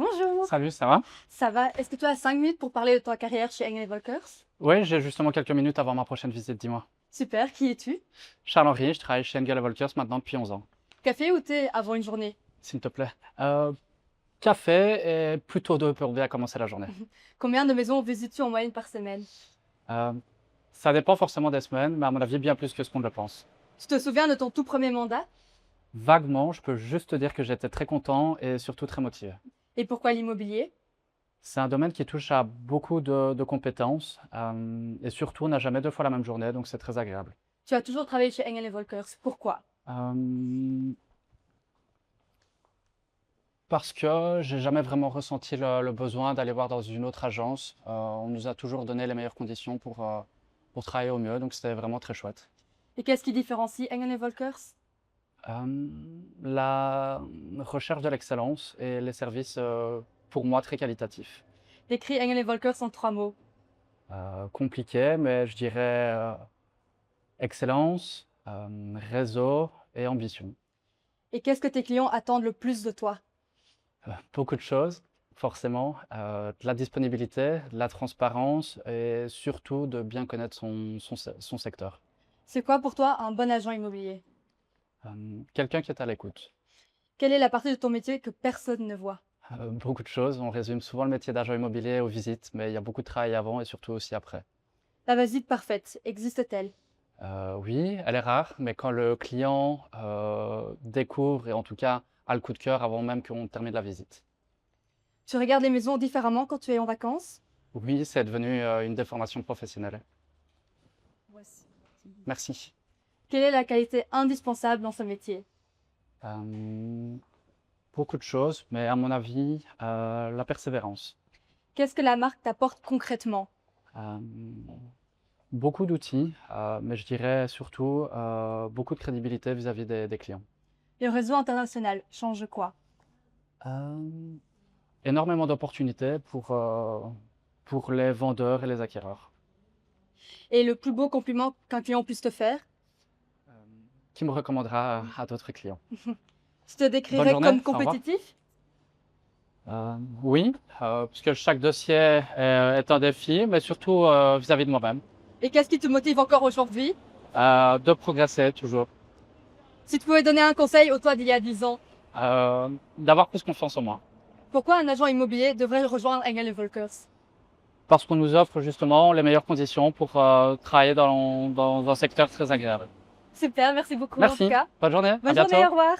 Bonjour, Salut, ça va? ça va? Est-ce que tu as 5 minutes pour parler de ta carrière chez Engel Volkers? Oui, j'ai justement quelques minutes avant ma prochaine visite, dis-moi. Super, qui es-tu? Charles-Henri, je travaille chez Engel Volkers maintenant depuis 11 ans, Café ou thé avant une journée? s'il te plaît. Café et plutôt d'eau pour bien commencer la journée. Combien de maisons visites-tu en moyenne par semaine? Euh, Ça dépend forcément des semaines, mais à mon avis, bien plus que ce qu'on ne le pense. Tu te souviens de ton tout premier mandat? Vaguement, je peux juste te dire que j'étais très content et surtout très motivé. Et pourquoi l'immobilier? C'est un domaine qui touche à beaucoup de compétences et surtout, on n'a jamais deux fois la même journée, donc c'est très agréable. Tu as toujours travaillé chez Engel Volkers. Pourquoi? Euh, Parce que j'ai jamais vraiment ressenti le besoin d'aller voir dans une autre agence. On nous a toujours donné les meilleures conditions pour travailler au mieux, donc c'était vraiment très chouette. Et qu'est-ce qui différencie Engel Volkers? Euh, la recherche de l'excellence et les services, pour moi, très qualitatifs. Décris Engel Volkers en 3 mots. Compliqué, mais je dirais excellence, réseau et ambition. Et qu'est-ce que tes clients attendent le plus de toi? Beaucoup de choses, forcément. De la disponibilité, de la transparence et surtout de bien connaître son secteur. C'est quoi pour toi un bon agent immobilier? Quelqu'un qui est à l'écoute. Quelle est la partie de ton métier que personne ne voit? Beaucoup de choses. On résume souvent le métier d'agent immobilier aux visites, mais il y a beaucoup de travail avant et surtout aussi après. La visite parfaite, existe-t-elle? Oui, elle est rare, mais quand le client découvre et en tout cas a le coup de cœur avant même qu'on termine la visite. Tu regardes les maisons différemment quand tu es en vacances? Oui, c'est devenu une déformation professionnelle. Voici. Merci. Quelle est la qualité indispensable dans ce métier? Euh, Beaucoup de choses, mais à mon avis, la persévérance. Qu'est-ce que la marque t'apporte concrètement? Euh, Beaucoup d'outils, mais je dirais surtout beaucoup de crédibilité vis-à-vis des clients. Le réseau international change quoi? Euh, Énormément d'opportunités pour les vendeurs et les acquéreurs. Et le plus beau compliment qu'un client puisse te faire? Euh, qui me recommandera à d'autres clients. Tu te Bonne décrirais journée, comme au revoir. compétitif? Oui, puisque chaque dossier est un défi, mais surtout vis-à-vis de moi-même. Et qu'est-ce qui te motive encore aujourd'hui? De progresser toujours. Si tu pouvais donner un conseil au toi d'il y a 10 ans, D'avoir plus confiance en moi. pourquoi un agent immobilier devrait rejoindre Engel Volkers? Parce qu'on nous offre justement les meilleures conditions pour travailler dans un secteur très agréable. Super, merci beaucoup en tout Merci, cas. bonne journée, à Bonne journée, bientôt. au revoir.